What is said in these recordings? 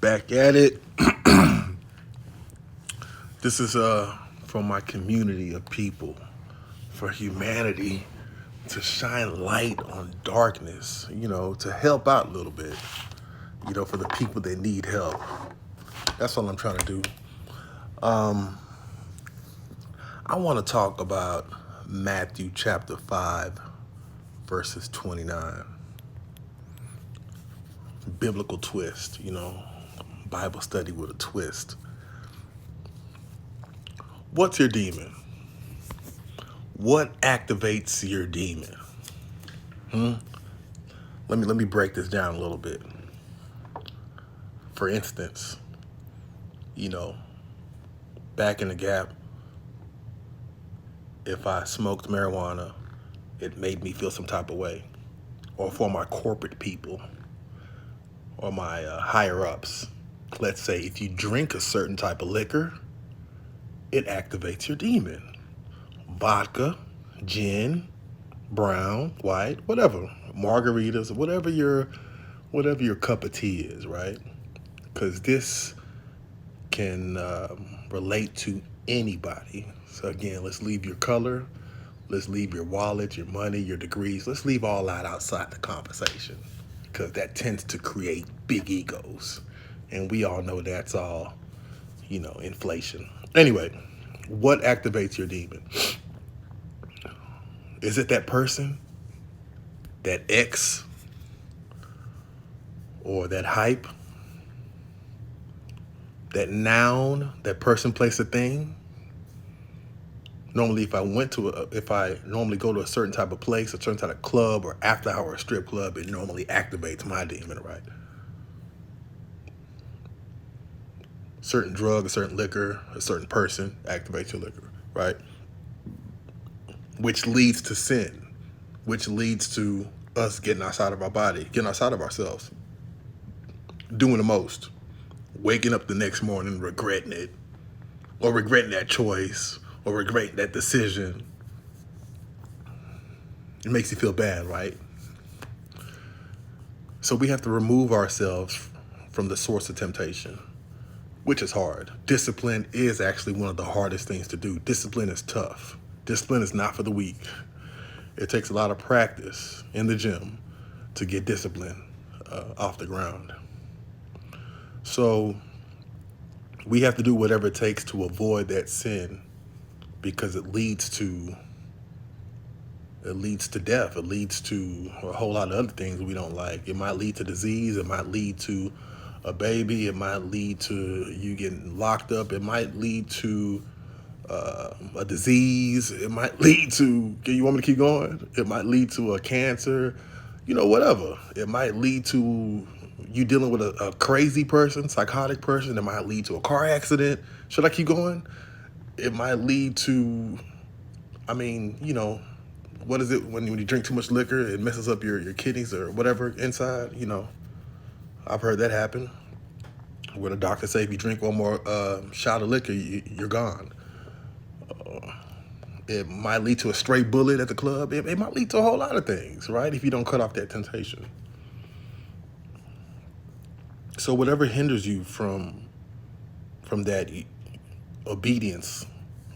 Back at it. This is from my community of people, for humanity to shine light on darkness, to help out a little bit, for the people that need help. That's all I'm trying to do. I want to talk about Matthew chapter 5, verses 29. Biblical twist, Bible study with a twist. What's your demon? What activates your demon? Let me break this down a little bit. For instance, back in the gap, if I smoked marijuana, it made me feel some type of way. Or for my corporate people or my higher ups, let's say if you drink a certain type of liquor, it activates your demon. Vodka, gin, brown, white, whatever, margaritas, whatever your cup of tea is, right? Because this can relate to anybody. So again, let's leave your color, let's leave your wallet, your money, your degrees. Let's leave all that outside the conversation, because that tends to create big egos, and we all know that's all, inflation. Anyway, what activates your demon? Is it that person, that ex, or that hype, that noun, that person, place, a thing? Normally, if I normally go to a certain type of place, a certain type of club or after hour strip club, it normally activates my demon, right? Certain drug, a certain liquor, a certain person activates your liquor, right? Which leads to sin, which leads to us getting outside of our body, getting outside of ourselves, doing the most, waking up the next morning regretting it, or regretting that choice, or regretting that decision. It makes you feel bad, right? So we have to remove ourselves from the source of temptation, which is hard. Discipline is actually one of the hardest things to do. Discipline is tough. Discipline is not for the weak. It takes a lot of practice in the gym to get discipline off the ground. So we have to do whatever it takes to avoid that sin, because it leads to death. It leads to a whole lot of other things we don't like. It might lead to disease. It might lead to a baby. It might lead to you getting locked up. It might lead to a disease. It might lead to, you want me to keep going? It might lead to a cancer, whatever. It might lead to you dealing with a crazy person, psychotic person. It might lead to a car accident. Should I keep going? It might lead to, what is it when you drink too much liquor, it messes up your kidneys or whatever inside, I've heard that happen, where the doctor say if you drink one more shot of liquor, you're gone. It might lead to a stray bullet at the club. It might lead to a whole lot of things, right? If you don't cut off that temptation. So whatever hinders you from that obedience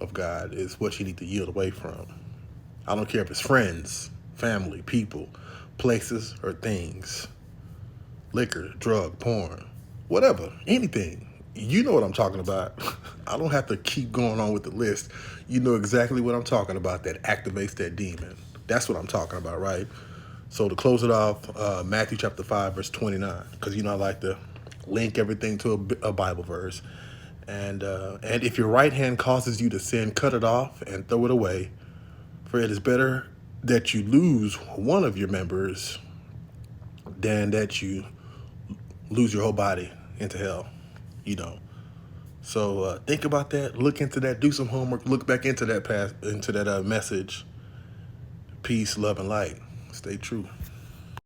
of God is what you need to yield away from. I don't care if it's friends, family, people, places, or things. Liquor, drug, porn, whatever, anything. You know what I'm talking about. I don't have to keep going on with the list. You know exactly what I'm talking about that activates that demon. That's what I'm talking about, right? So to close it off, Matthew chapter 5, verse 29, because I like to link everything to a Bible verse. And if your right hand causes you to sin, cut it off and throw it away. For it is better that you lose one of your members than that you lose your whole body into hell, So think about that, look into that, do some homework, look back into that message. Peace, love, and light. Stay true.